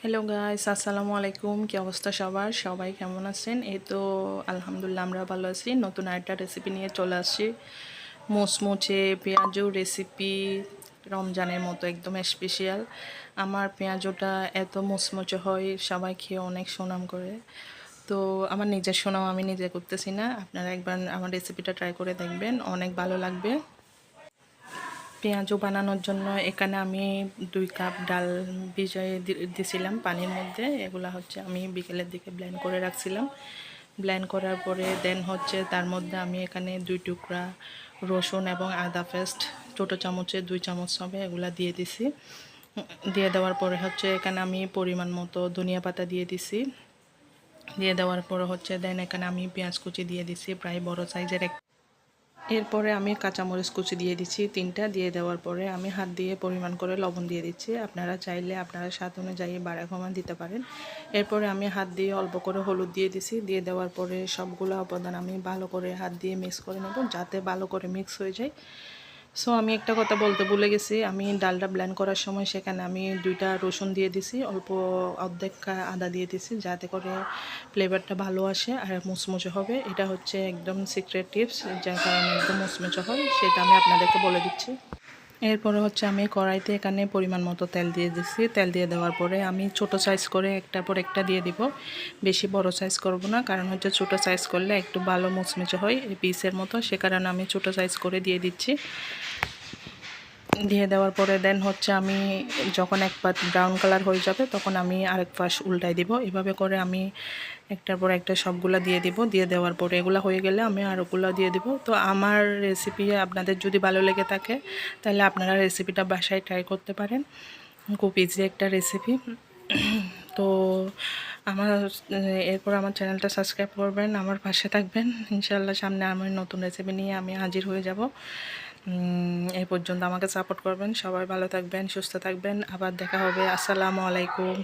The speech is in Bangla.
হ্যালো গাইস, আসসালামু আলাইকুম। কি অবস্থা সবার? সবাই কেমন আছেন? এই তো আলহামদুলিল্লাহ আমরা ভালো আছি। নতুন আরেকটা রেসিপি নিয়ে চলে আসছি। মুচমুচে পেঁয়াজু রেসিপি, রমজানের মতো একদম স্পেশাল। আমার পেঁয়াজুটা এত মুচমুচে হয়, সবাই খেয়ে অনেক সুনাম করে। তো আমার নিজের সুনাম আমি নিজে করতেছি না, আপনারা একবার আমার রেসিপিটা ট্রাই করে দেখবেন, অনেক ভালো লাগবে। পেঁয়াজু বানানোর জন্য এখানে আমি 2 কাপ ডাল ভিজিয়ে দিয়েছিলাম পানির মধ্যে। এগুলা হচ্ছে আমি বিকেলের দিকে ব্লেন্ড করে রাখছিলাম। ব্লেন্ড করার পরে দেন হচ্ছে তার মধ্যে আমি এখানে 2 টুকরা রসুন এবং আদা পেস্ট, ছোটো চামচে 2 চামচ হবে, এগুলা দিয়ে দিছি। দিয়ে দেওয়ার পরে হচ্ছে এখানে আমি পরিমাণ মতো ধনিয়া পাতা দিয়ে দিছি। দিয়ে দেওয়ার পরে হচ্ছে দেন এখানে আমি পেঁয়াজ কুচি দিয়ে দিছি, প্রায় বড় সাইজের এরপরে আমি কাঁচামরিচ কুচি দিয়ে দিচ্ছি 3টা। দিয়ে দেওয়ার পরে আমি হাত দিয়ে পরিমাণ করে লবণ দিয়ে দিচ্ছি। আপনারা চাইলে আপনারা স্বাদ অনুযায়ী বাড়া কমা দিতে পারেন। এরপরে আমি হাত দিয়ে অল্প করে হলুদ দিয়ে দিছি। দিয়ে দেওয়ার পরে সবগুলো উপাদান আমি ভালো করে হাত দিয়ে মিক্স করে নেব, যাতে ভালো করে মিক্স হয়ে যায়। সো আমি একটা কথা বলতে ভুলে গেছি, আমি ডালটা ব্লেন্ড করার সময় সেখানে আমি 2টা রসুন দিয়ে দিছি, অল্প অর্ধেক আদা দিয়ে দিছি, যাতে করে ফ্লেভারটা ভালো আসে আর মুচমুচে হবে। এটা হচ্ছে একদম সিক্রেট টিপস, যার কারণে একদম মুচমুচে হয়, সেটা আমি আপনাদেরকে বলে দিচ্ছি। এরপরে হচ্ছে আমি কড়াইতে এখানে পরিমাণ মতো তেল দিয়ে দিচ্ছি। তেল দিয়ে দেওয়ার পরে আমি ছোট সাইজ করে একটার পর একটা দিয়ে দিব, বেশি বড় সাইজ করব না, কারণ হচ্ছে ছোট সাইজ করলে একটু ভালো মুচমুচে হয় পিসের মতো, সে কারণে আমি ছোট সাইজ করে দিয়ে দিচ্ছি। দিয়ে দেওয়ার পরে দেন হচ্ছে আমি যখন এক পাশ ব্রাউন কালার হয়ে যাবে তখন আমি আরেক পাশ উল্টাই দিব। এভাবে করে আমি একটার পর একটা সবগুলা দিয়ে দিব। দিয়ে দেওয়ার পরে এগুলো হয়ে গেলে আমি আরগুলো দিয়ে দিব। তো আমার রেসিপি আপনাদের যদি ভালো লেগে থাকে তাহলে আপনারা রেসিপিটা বাসায় ট্রাই করতে পারেন, খুব ইজি একটা রেসিপি। তো আমার এরপর আমার চ্যানেলটা সাবস্ক্রাইব করবেন, আমার পাশে থাকবেন। ইনশাআল্লাহ সামনে আমার নতুন রেসিপি নিয়ে আমি হাজির হয়ে যাব। এই পর্যন্ত আমাকে সাপোর্ট করবেন। সবাই ভালো থাকবেন, সুস্থ থাকবেন। আবার দেখা হবে। আসসালামু আলাইকুম।